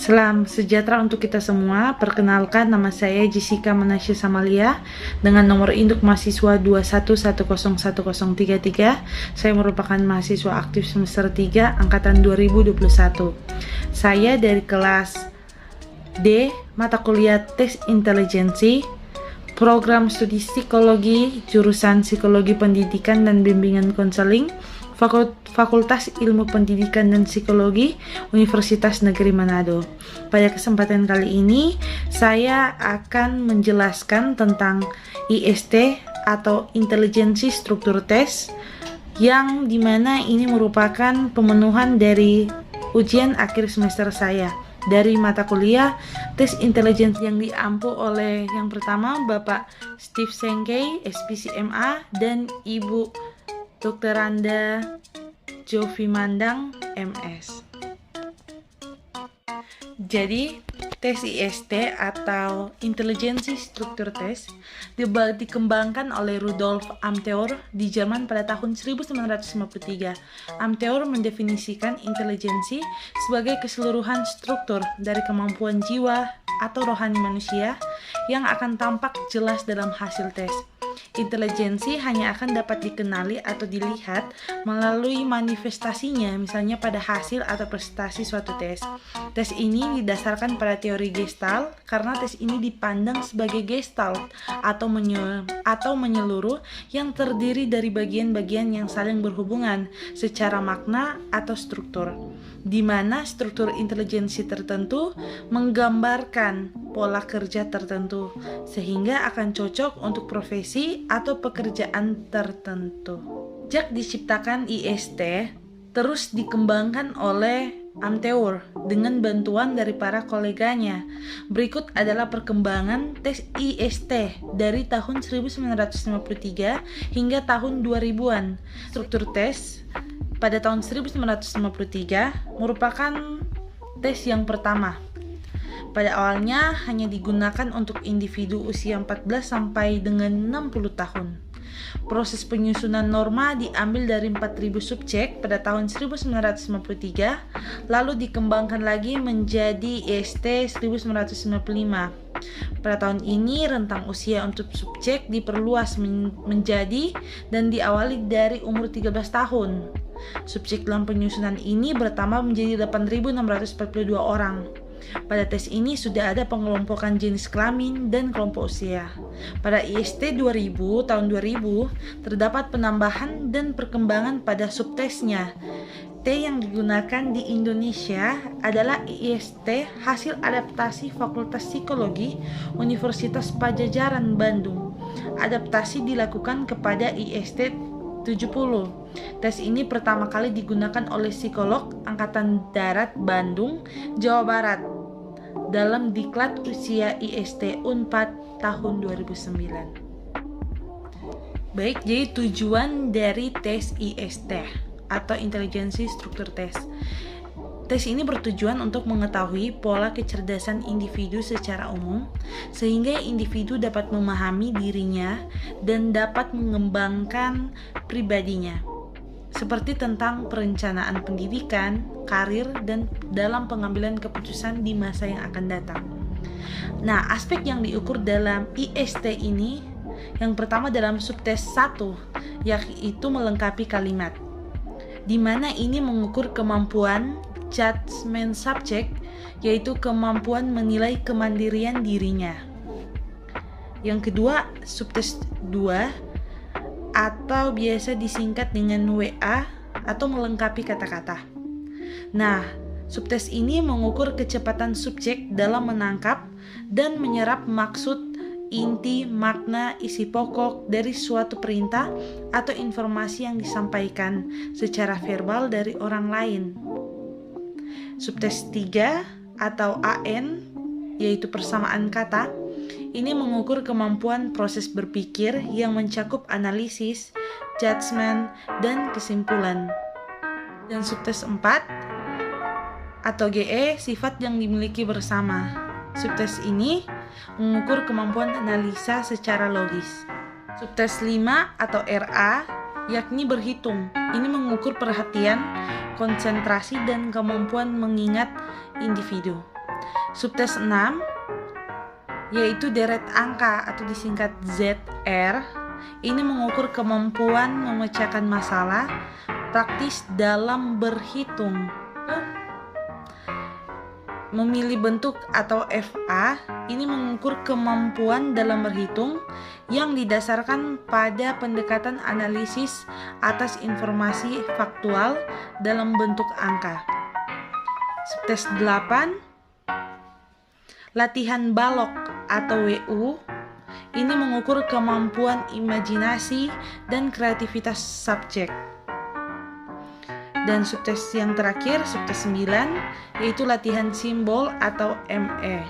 Salam sejahtera untuk kita semua. Perkenalkan, nama saya Jessica Manasya Samalia dengan nomor induk mahasiswa 21101033. Saya merupakan mahasiswa aktif semester 3 angkatan 2021. Saya dari kelas D, mata kuliah Tes Intelijensi, program studi psikologi, jurusan psikologi pendidikan dan bimbingan konseling, Fakultas Ilmu Pendidikan dan Psikologi, Universitas Negeri Manado. Pada kesempatan kali ini, saya akan menjelaskan tentang IST atau Intelijensi Struktur Tes, yang dimana ini merupakan pemenuhan dari ujian akhir semester saya dari mata kuliah Tes Intelijensi yang diampu oleh yang pertama Bapak Steve Sengkei, SPCMA, dan Ibu Dr. Randa Jovi Mandang, MS. Jadi, tes IST atau Intelijensi Struktur Tes dikembangkan oleh Rudolf Amthor di Jerman pada tahun 1953. Amthor mendefinisikan intelijensi sebagai keseluruhan struktur dari kemampuan jiwa atau rohani manusia yang akan tampak jelas dalam hasil tes. Intelijensi hanya akan dapat dikenali atau dilihat melalui manifestasinya, misalnya pada hasil atau prestasi suatu tes. Tes ini didasarkan pada teori Gestalt karena tes ini dipandang sebagai Gestalt atau menyeluruh yang terdiri dari bagian-bagian yang saling berhubungan secara makna atau struktur, di mana struktur intelijensi tertentu menggambarkan pola kerja tertentu sehingga akan cocok untuk profesi atau pekerjaan tertentu. Sejak diciptakan IST terus dikembangkan oleh Amthor dengan bantuan dari para koleganya. Berikut adalah perkembangan tes IST dari tahun 1953 hingga tahun 2000-an. Struktur tes pada tahun 1953 merupakan tes yang pertama. Pada awalnya hanya digunakan untuk individu usia 14 sampai dengan 60 tahun. Proses penyusunan norma diambil dari 4.000 subjek pada tahun 1953, lalu dikembangkan lagi menjadi IST 1955. Pada tahun ini rentang usia untuk subjek diperluas menjadi dan diawali dari umur 13 tahun. Subjek dalam penyusunan ini bertambah menjadi 8.642 orang. Pada tes ini sudah ada pengelompokan jenis kelamin dan kelompok usia. Pada IST 2000 tahun 2000 terdapat penambahan dan perkembangan pada subtesnya. T yang digunakan di Indonesia adalah IST hasil adaptasi Fakultas Psikologi Universitas Padjadjaran Bandung. Adaptasi dilakukan kepada IST 70. Tes ini pertama kali digunakan oleh psikolog Angkatan Darat Bandung, Jawa Barat dalam diklat usia IST Unpad tahun 2009. Baik, jadi tujuan dari tes IST atau Intelijensi Struktur Tes. Tes ini bertujuan untuk mengetahui pola kecerdasan individu secara umum, sehingga individu dapat memahami dirinya dan dapat mengembangkan pribadinya, seperti tentang perencanaan pendidikan, karir, dan dalam pengambilan keputusan di masa yang akan datang. Nah, aspek yang diukur dalam IST ini, yang pertama dalam subtes 1, yaitu melengkapi kalimat, di mana ini mengukur kemampuan judgment subject, yaitu kemampuan menilai kemandirian dirinya. Yang kedua, subtes 2 atau biasa disingkat dengan WA atau melengkapi kata-kata. Nah, subtes ini mengukur kecepatan subjek dalam menangkap dan menyerap maksud, inti, makna, isi pokok dari suatu perintah atau informasi yang disampaikan secara verbal dari orang lain. Subtes 3 atau AN, yaitu persamaan kata, ini mengukur kemampuan proses berpikir yang mencakup analisis, judgement, dan kesimpulan. Dan subtes 4 atau GE, sifat yang dimiliki bersama. Subtes ini mengukur kemampuan analisa secara logis. Subtes 5 atau RA, yakni berhitung. Ini mengukur perhatian, konsentrasi, dan kemampuan mengingat individu. Subtes 6 yaitu deret angka atau disingkat ZR. Ini mengukur kemampuan memecahkan masalah praktis dalam berhitung. Memilih bentuk atau FA ini mengukur kemampuan dalam berhitung yang didasarkan pada pendekatan analisis atas informasi faktual dalam bentuk angka. Subtes 8 latihan balok atau WU ini mengukur kemampuan imajinasi dan kreativitas subjek. Dan subtes yang terakhir, subtes 9, yaitu latihan simbol atau ME.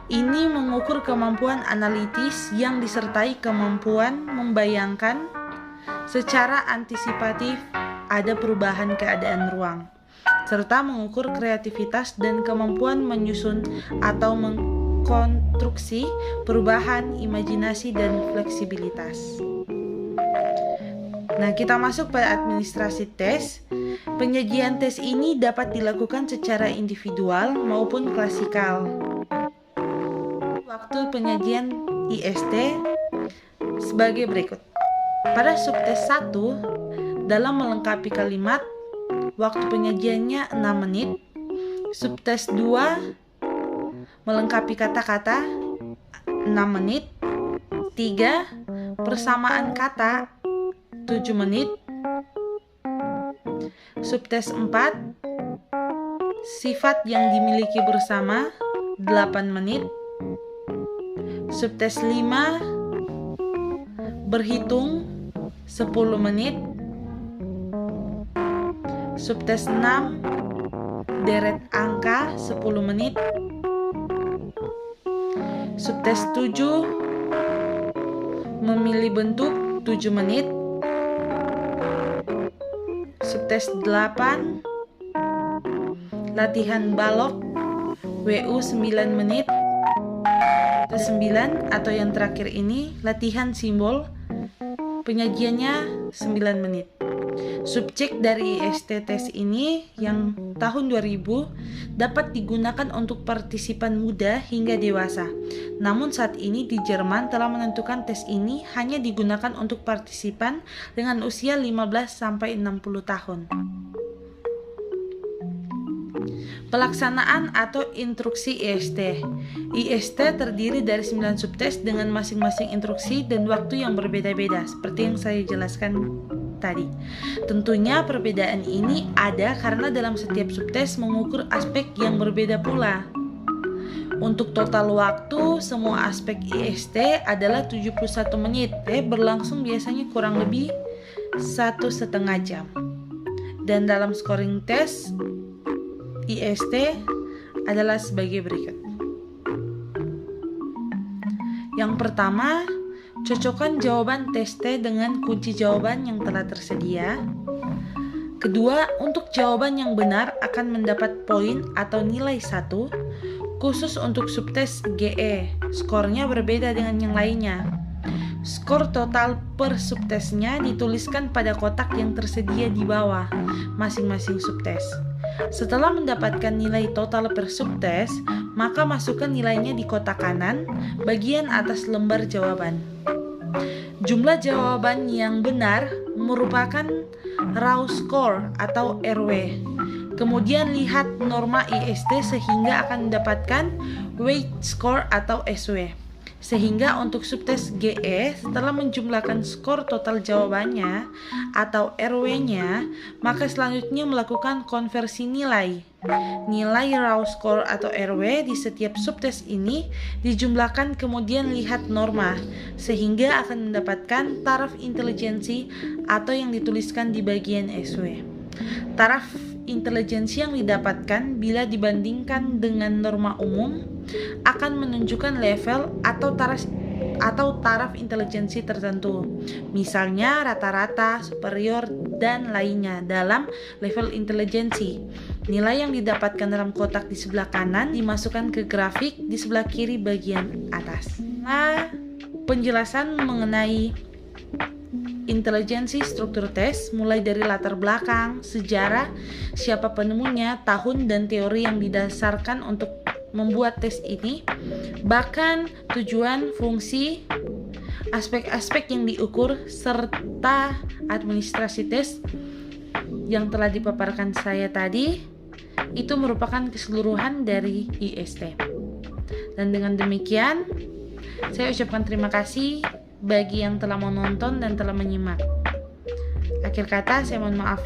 Ini mengukur kemampuan analitis yang disertai kemampuan membayangkan secara antisipatif ada perubahan keadaan ruang, serta mengukur kreativitas dan kemampuan menyusun atau mengkonstruksi perubahan, imajinasi, dan fleksibilitas. Nah, kita masuk pada administrasi tes. Penyajian tes ini dapat dilakukan secara individual maupun klasikal. Waktu penyajian IST sebagai berikut. Pada subtes 1, dalam melengkapi kalimat, waktu penyajiannya 6 menit. Subtes 2, melengkapi kata-kata 6 menit. 3, persamaan kata 7 menit. Subtes 4, sifat yang dimiliki bersama 8 menit. Subtes 5, berhitung 10 menit. Subtes 6, deret angka 10 menit. Subtes 7, memilih bentuk 7 menit. Subtes 8, latihan balok WU 9 menit. Subtes 9 atau yang terakhir ini latihan simbol, penyajiannya 9 menit. Subjek dari IST tes ini yang tahun 2000 dapat digunakan untuk partisipan muda hingga dewasa. Namun saat ini di Jerman telah menentukan tes ini hanya digunakan untuk partisipan dengan usia 15-60 tahun. Pelaksanaan atau instruksi IST. IST terdiri dari 9 subtes dengan masing-masing instruksi dan waktu yang berbeda-beda, seperti yang saya jelaskan tadi. Tentunya perbedaan ini ada karena dalam setiap subtes mengukur aspek yang berbeda pula. Untuk total waktu, semua aspek IST adalah 71 menit, berlangsung biasanya kurang lebih 1,5 jam. Dan dalam scoring tes IST adalah sebagai berikut. Yang pertama, cocokkan jawaban tes T dengan kunci jawaban yang telah tersedia. Kedua, untuk jawaban yang benar akan mendapat poin atau nilai 1. Khusus untuk subtes GE, skornya berbeda dengan yang lainnya. Skor total per subtesnya dituliskan pada kotak yang tersedia di bawah masing-masing subtes. Setelah mendapatkan nilai total per subtes, maka masukkan nilainya di kotak kanan bagian atas lembar jawaban. Jumlah jawaban yang benar merupakan raw score atau RW. Kemudian lihat norma IST sehingga akan mendapatkan weight score atau SW. Sehingga untuk subtes GE setelah menjumlahkan skor total jawabannya atau RW-nya, maka selanjutnya melakukan konversi nilai. Nilai raw score atau RW di setiap subtes ini dijumlahkan kemudian lihat norma, sehingga akan mendapatkan taraf intelijensi atau yang dituliskan di bagian SW. Taraf intelijensi yang didapatkan bila dibandingkan dengan norma umum akan menunjukkan level atau taraf intelijensi tertentu, misalnya rata-rata, superior, dan lainnya dalam level intelijensi. Nilai yang didapatkan dalam kotak di sebelah kanan dimasukkan ke grafik di sebelah kiri bagian atas. Nah, penjelasan mengenai intelijensi struktur tes mulai dari latar belakang, sejarah, siapa penemunya, tahun, dan teori yang didasarkan untuk membuat tes ini, bahkan tujuan, fungsi, aspek-aspek yang diukur, serta administrasi tes yang telah dipaparkan saya tadi, itu merupakan keseluruhan dari IST. Dan dengan demikian, saya ucapkan terima kasih bagi yang telah menonton dan telah menyimak. Akhir kata, saya mohon maaf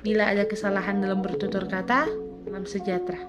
bila ada kesalahan dalam bertutur kata. Salam sejahtera.